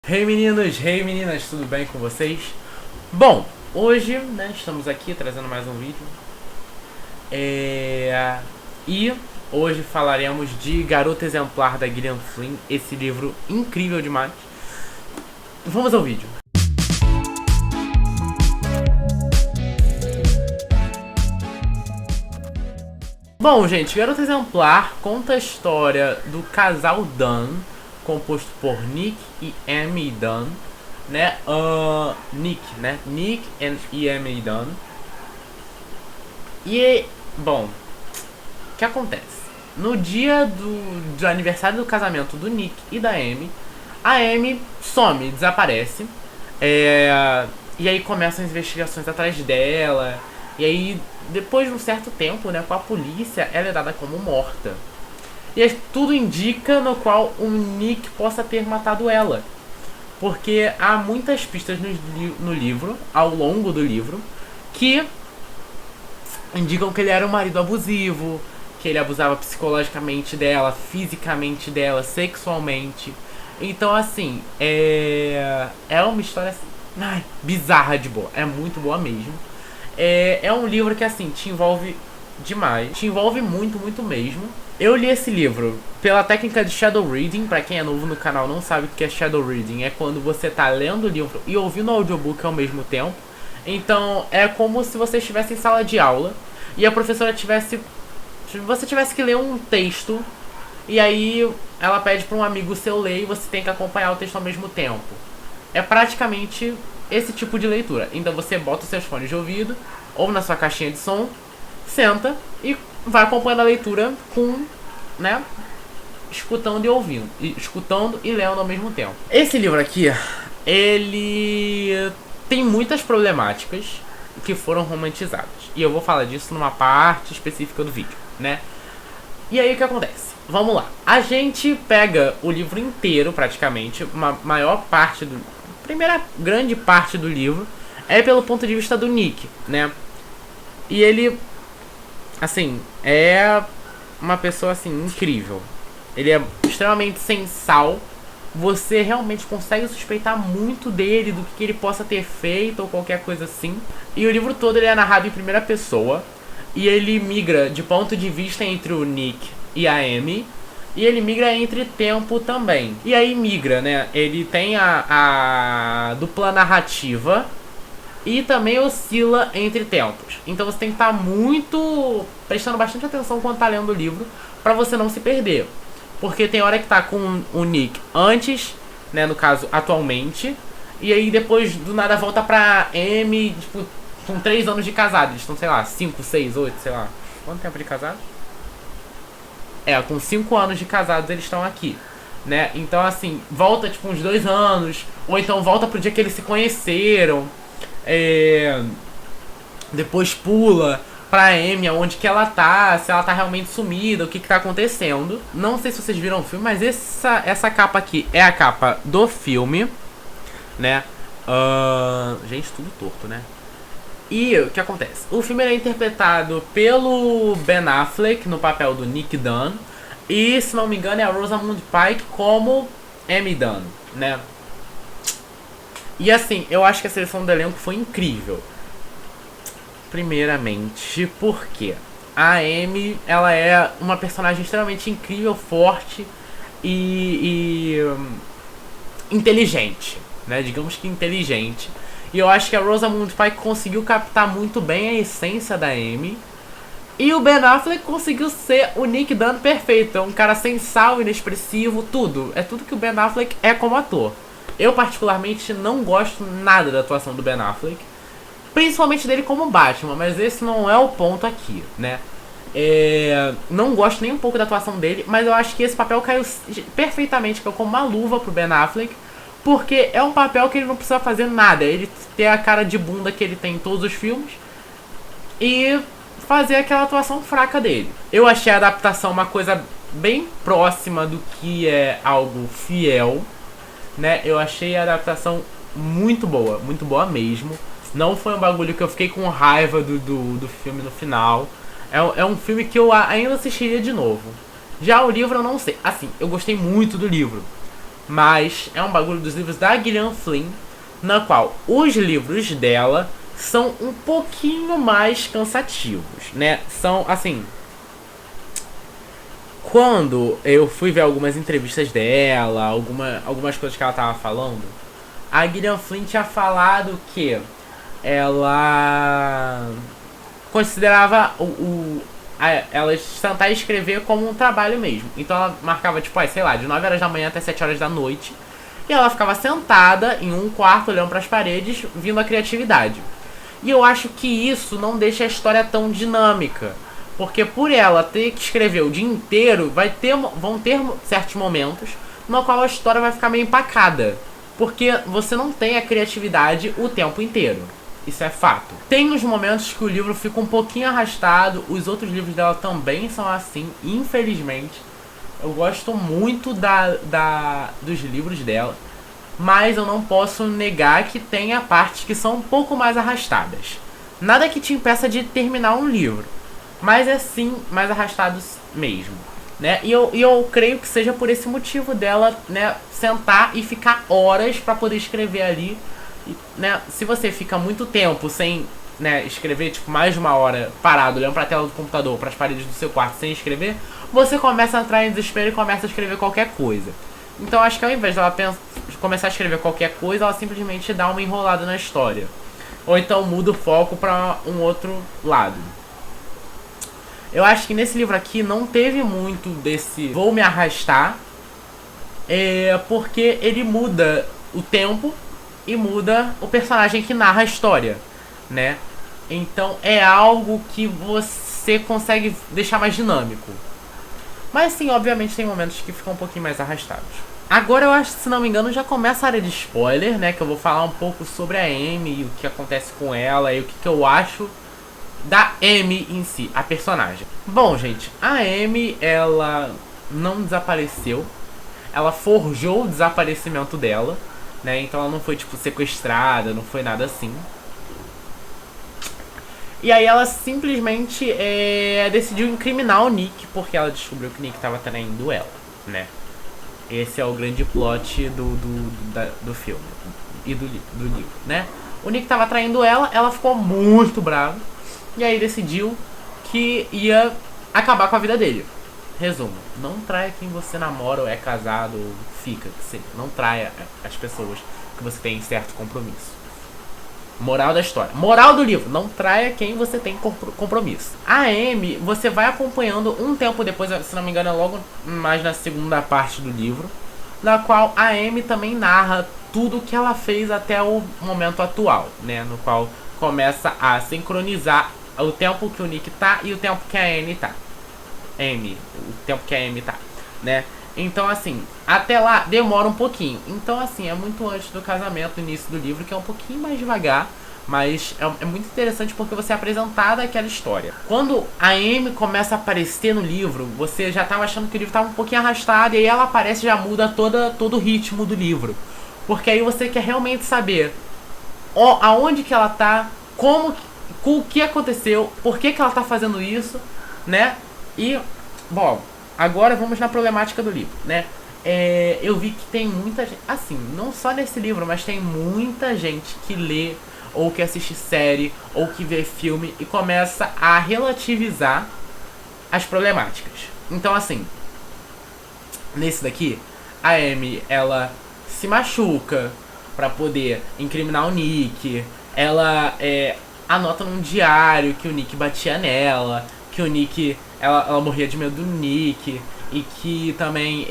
Hey meninos, hey meninas, tudo bem com vocês? Bom, hoje, estamos aqui trazendo mais um vídeo. E hoje falaremos de Garota Exemplar da Gillian Flynn, esse livro incrível demais. Vamos ao vídeo. Bom, gente, Garota Exemplar conta a história do casal Dunn, composto por Nick e Amy Dunn, né? Nick e Amy Dunn. E, bom, o que acontece? No dia do aniversário do casamento do Nick e da Amy, a Amy some, desaparece. E aí começam as investigações atrás dela. E aí, depois de um certo tempo, né, com a polícia, ela é dada como morta. E tudo indica no qual o Nick possa ter matado ela. Porque há muitas pistas no livro, ao longo do livro, que indicam que ele era um marido abusivo, que ele abusava psicologicamente dela, fisicamente dela, sexualmente. Então, assim, é uma história assim, bizarra de boa. É muito boa mesmo. É um livro que, assim, te envolve demais. Te envolve muito, muito mesmo. Eu li esse livro pela técnica de shadow reading. Pra quem é novo no canal não sabe o que é shadow reading. É quando você tá lendo o livro e ouvindo o audiobook ao mesmo tempo. Então é como se você estivesse em sala de aula e a professora você tivesse que ler um texto. E aí ela pede pra um amigo seu ler e você tem que acompanhar o texto ao mesmo tempo. É praticamente esse tipo de leitura. Então você bota os seus fones de ouvido ou na sua caixinha de som, senta e vai acompanhando a leitura com, né, escutando e ouvindo, escutando e lendo ao mesmo tempo. Esse livro aqui, ele tem muitas problemáticas que foram romantizadas. E eu vou falar disso numa parte específica do vídeo, né? E aí o que acontece? Vamos lá. A gente pega o livro inteiro, praticamente, uma maior parte do... primeira grande parte do livro é pelo ponto de vista do Nick, né? E ele, assim, é uma pessoa, assim, incrível. Ele é extremamente sensal. Você realmente consegue suspeitar muito dele, do que ele possa ter feito ou qualquer coisa assim. E o livro todo ele é narrado em primeira pessoa. E ele migra de ponto de vista entre o Nick e a Amy. E ele migra entre tempo também. E aí migra, né? Ele tem a dupla narrativa e também oscila entre tempos. Então você tem que estar prestando bastante atenção quando tá lendo o livro, pra você não se perder. Porque tem hora que tá com o Nick antes, né, no caso, atualmente. E aí depois do nada volta pra Amy, tipo, com 3 anos de casado. Eles estão, sei lá, 5, 6, 8, sei lá. Quanto tempo de casado? Com 5 anos de casados eles estão aqui, né? Então, assim, volta tipo uns 2 anos. Ou então volta pro dia que eles se conheceram. Depois pula pra Amy, onde que ela tá, se ela tá realmente sumida, o que que tá acontecendo. Não sei se vocês viram o filme, mas essa capa aqui é a capa do filme, né? Gente, tudo torto, né? E o que acontece? O filme é interpretado pelo Ben Affleck no papel do Nick Dunn. E, se não me engano, é a Rosamund Pike como Amy Dunn, né? E assim, eu acho que a seleção do elenco foi incrível. Primeiramente, porque a Amy, ela é uma personagem extremamente incrível, forte e inteligente, né? Digamos que inteligente. E eu acho que a Rosamund Pike conseguiu captar muito bem a essência da Amy. E o Ben Affleck conseguiu ser o Nick Dunn perfeito. É um cara sensal, inexpressivo, tudo. É tudo que o Ben Affleck é como ator. Eu particularmente não gosto nada da atuação do Ben Affleck, principalmente dele como Batman, mas esse não é o ponto aqui, né? Não gosto nem um pouco da atuação dele, mas eu acho que esse papel caiu perfeitamente, caiu como uma luva pro Ben Affleck, porque é um papel que ele não precisa fazer nada. Ele ter a cara de bunda que ele tem em todos os filmes e fazer aquela atuação fraca dele. Eu achei a adaptação uma coisa bem próxima do que é algo fiel, né? Eu achei a adaptação muito boa mesmo. Não foi um bagulho que eu fiquei com raiva do filme no final. É um filme que eu ainda assistiria de novo. Já o livro eu não sei. Assim, eu gostei muito do livro. mas é um bagulho dos livros da Gillian Flynn, na qual os livros dela são um pouquinho mais cansativos, né? São, assim... Quando eu fui ver algumas entrevistas dela, algumas coisas que ela tava falando, a Gillian Flynn tinha falado que ela considerava ela tentar escrever como um trabalho mesmo. Então ela marcava, tipo, sei lá, de 9 horas da manhã até 7 horas da noite. E ela ficava sentada em um quarto, olhando para as paredes, vindo a criatividade. E eu acho que isso não deixa a história tão dinâmica. Porque por ela ter que escrever o dia inteiro, vão ter certos momentos no qual a história vai ficar meio empacada. Porque você não tem a criatividade o tempo inteiro. Isso é fato. Tem os momentos que o livro fica um pouquinho arrastado. Os outros livros dela também são assim, infelizmente. Eu gosto muito dos livros dela. Mas eu não posso negar que tenha partes que são um pouco mais arrastadas. Nada que te impeça de terminar um livro. Mas é sim mais arrastados mesmo, né? E eu creio que seja por esse motivo dela, né, sentar e ficar horas pra poder escrever ali, né? Se você fica muito tempo sem, né, escrever, tipo, mais de uma hora parado, olhando pra tela do computador, pras paredes do seu quarto sem escrever, você começa a entrar em desespero e começa a escrever qualquer coisa. Então acho que ao invés dela começar a escrever qualquer coisa, ela simplesmente dá uma enrolada na história. Ou então muda o foco pra um outro lado. Eu acho que nesse livro aqui não teve muito desse vou me arrastar, porque ele muda o tempo e muda o personagem que narra a história, né? Então é algo que você consegue deixar mais dinâmico. Mas sim, obviamente tem momentos que ficam um pouquinho mais arrastados. Agora eu acho que, se não me engano, já começa a área de spoiler, né? Que eu vou falar um pouco sobre a Amy e o que acontece com ela e o que eu acho da Amy em si, a personagem. Bom, gente, a Amy, ela não desapareceu. Ela forjou o desaparecimento dela, né? Então ela não foi, tipo, sequestrada, não foi nada assim. E aí ela simplesmente decidiu incriminar o Nick, porque ela descobriu que o Nick tava traindo ela, né? Esse é o grande plot do filme e do livro, né? O Nick tava traindo ela, ela ficou muito brava. E aí decidiu que ia acabar com a vida dele. Resumo, não traia quem você namora ou é casado ou fica. Não traia as pessoas que você tem certo compromisso. Moral da história. Moral do livro, não traia quem você tem compromisso. A Amy, você vai acompanhando um tempo depois, se não me engano é logo mais na segunda parte do livro, na qual a Amy também narra tudo o que ela fez até o momento atual, né? No qual começa a sincronizar o tempo que o Nick tá e o tempo que a Amy tá. O tempo que a Amy tá, né? Então, assim, até lá demora um pouquinho. Então, assim, é muito antes do casamento, no início do livro, que é um pouquinho mais devagar. Mas é muito interessante porque você é apresentada aquela história. Quando a Amy começa a aparecer no livro, você já tava achando que o livro tava um pouquinho arrastado. E aí ela aparece e já muda todo o ritmo do livro. Porque aí você quer realmente saber aonde que ela tá, o que aconteceu, por que ela tá fazendo isso, né? E, bom, agora vamos na problemática do livro, né? Eu vi que tem muita gente, assim, não só nesse livro, mas tem muita gente que lê, ou que assiste série, ou que vê filme e começa a relativizar as problemáticas. Então, assim, nesse daqui, a Amy, ela se machuca pra poder incriminar o Nick. Ela anota num diário que o Nick batia nela, que o Nick, ela morria de medo do Nick, e que também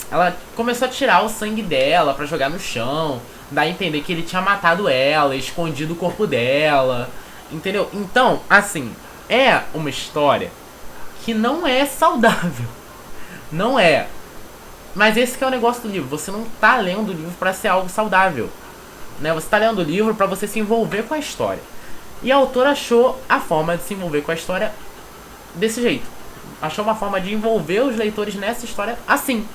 ela começou a tirar o sangue dela pra jogar no chão, dá a entender que ele tinha matado ela, escondido o corpo dela, entendeu? Então, assim, é uma história que não é saudável, não é. Mas esse que é o negócio do livro, você não tá lendo o livro pra ser algo saudável, né? Você tá lendo o livro pra você se envolver com a história. E a autora achou a forma de se envolver com a história desse jeito. Achou uma forma de envolver os leitores nessa história assim.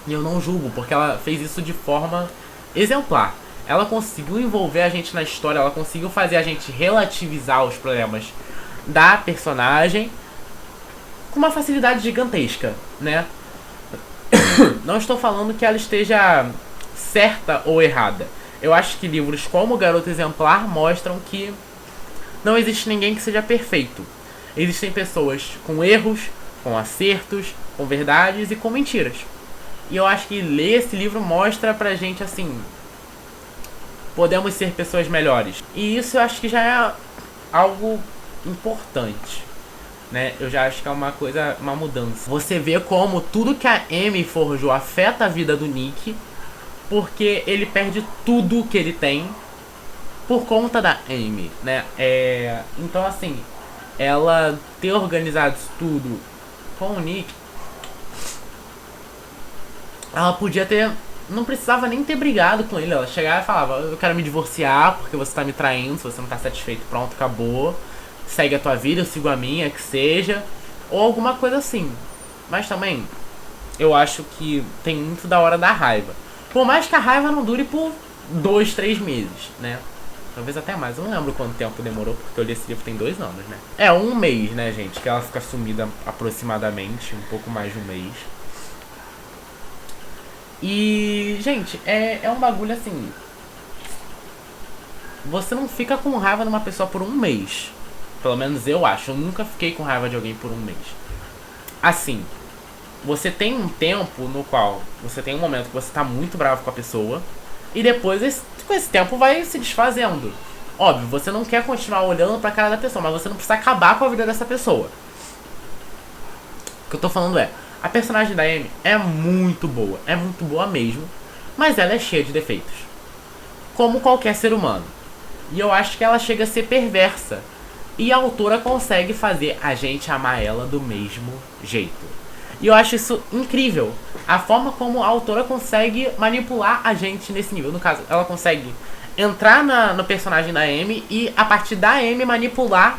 E eu não julgo, porque ela fez isso de forma exemplar. Ela conseguiu envolver a gente na história, ela conseguiu fazer a gente relativizar os problemas da personagem com uma facilidade gigantesca, né? Não estou falando que ela esteja certa ou errada. Eu acho que livros como Garota Exemplar mostram que não existe ninguém que seja perfeito. Existem pessoas com erros, com acertos, com verdades e com mentiras. E eu acho que ler esse livro mostra pra gente assim, podemos ser pessoas melhores. E isso eu acho que já é algo importante, né? Eu já acho que é uma coisa, uma mudança. Você vê como tudo que a Amy forjou afeta a vida do Nick, porque ele perde tudo que ele tem por conta da Amy, né? Então assim, ela ter organizado isso tudo com o Nick, ela podia ter, não precisava nem ter brigado com ele. Ela chegava e falava, eu quero me divorciar porque você tá me traindo, se você não tá satisfeito, pronto, acabou, segue a tua vida, eu sigo a minha, que seja, ou alguma coisa assim. Mas também, eu acho que tem muito da hora da raiva. Por mais que a raiva não dure por 2, 3 meses, né? Talvez até mais, eu não lembro quanto tempo demorou, porque eu li esse livro tem 2 anos, né? É, 1 mês, né, gente, que ela fica sumida aproximadamente, um pouco mais de 1 mês. E, gente, é um bagulho assim, você não fica com raiva de uma pessoa por 1 mês. Pelo menos eu acho, eu nunca fiquei com raiva de alguém por 1 mês. Assim, você tem um tempo no qual você tem um momento que você tá muito bravo com a pessoa, e depois com esse tempo vai se desfazendo. Óbvio, você não quer continuar olhando pra cara da pessoa, mas você não precisa acabar com a vida dessa pessoa. O que eu tô falando é, a personagem da Amy é muito boa mesmo, mas ela é cheia de defeitos, como qualquer ser humano. E eu acho que ela chega a ser perversa, e a autora consegue fazer a gente amar ela do mesmo jeito. E eu acho isso incrível, a forma como a autora consegue manipular a gente nesse nível. No caso, ela consegue entrar no personagem da Amy e a partir da Amy manipular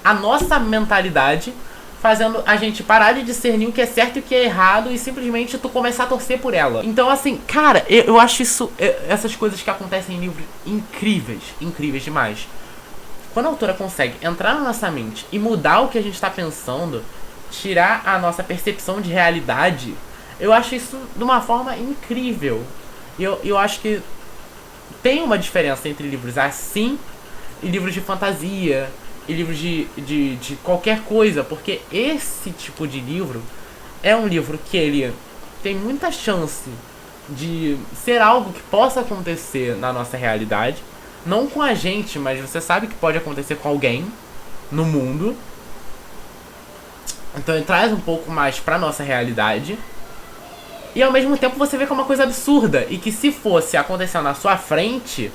a nossa mentalidade, fazendo a gente parar de discernir o que é certo e o que é errado e simplesmente tu começar a torcer por ela. Então assim, cara, eu acho isso, essas coisas que acontecem em livros incríveis, incríveis demais. Quando a autora consegue entrar na nossa mente e mudar o que a gente tá pensando, tirar a nossa percepção de realidade, eu acho isso de uma forma incrível. E eu acho que tem uma diferença entre livros assim e livros de fantasia e livros de qualquer coisa, porque esse tipo de livro é um livro que ele tem muita chance de ser algo que possa acontecer na nossa realidade, não com a gente, mas você sabe que pode acontecer com alguém no mundo. Então ele traz um pouco mais pra nossa realidade. E ao mesmo tempo você vê que é uma coisa absurda, e que se fosse acontecer na sua frente,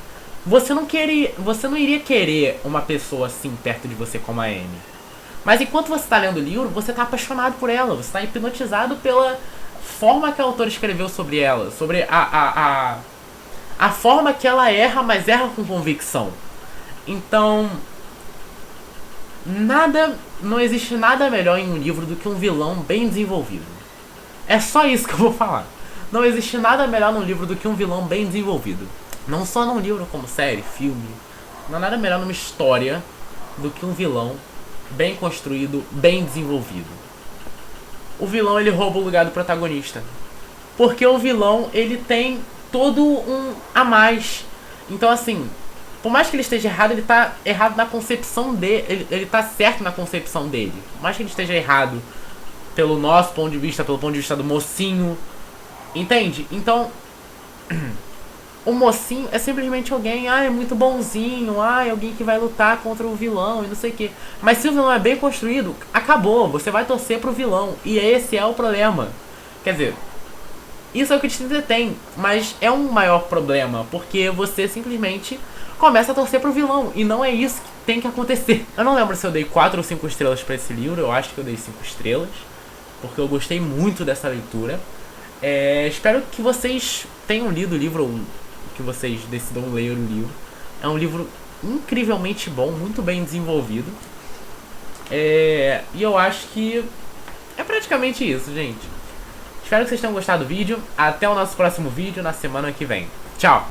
você não iria querer uma pessoa assim perto de você como a Amy. Mas enquanto você tá lendo o livro, você tá apaixonado por ela, você tá hipnotizado pela forma que a autora escreveu sobre ela, sobre a forma que ela erra, mas erra com convicção. Então, não existe nada melhor em um livro do que um vilão bem desenvolvido. É só isso que eu vou falar. Não existe nada melhor num livro do que um vilão bem desenvolvido. Não só num livro como série, filme. Não há nada melhor numa história do que um vilão bem construído, bem desenvolvido. O vilão, ele rouba o lugar do protagonista. Porque o vilão, ele tem todo um a mais. Então assim, por mais que ele esteja errado, ele tá errado na concepção dele. Ele tá certo na concepção dele. Por mais que ele esteja errado pelo nosso ponto de vista, pelo ponto de vista do mocinho. Entende? Então, o mocinho é simplesmente alguém, é muito bonzinho, é alguém que vai lutar contra o vilão e não sei o que. Mas se o vilão é bem construído, acabou, você vai torcer pro vilão. E esse é o problema. Quer dizer, isso é o que te entretém, mas é um maior problema, porque você simplesmente começa a torcer pro vilão, e não é isso que tem que acontecer. Eu não lembro se eu dei 4 ou 5 estrelas pra esse livro, eu acho que eu dei 5 estrelas, porque eu gostei muito dessa leitura. Espero que vocês tenham lido o livro, ou que vocês decidam ler o livro. É um livro incrivelmente bom, muito bem desenvolvido. E eu acho que é praticamente isso, gente. Espero que vocês tenham gostado do vídeo. Até o nosso próximo vídeo na semana que vem. Tchau!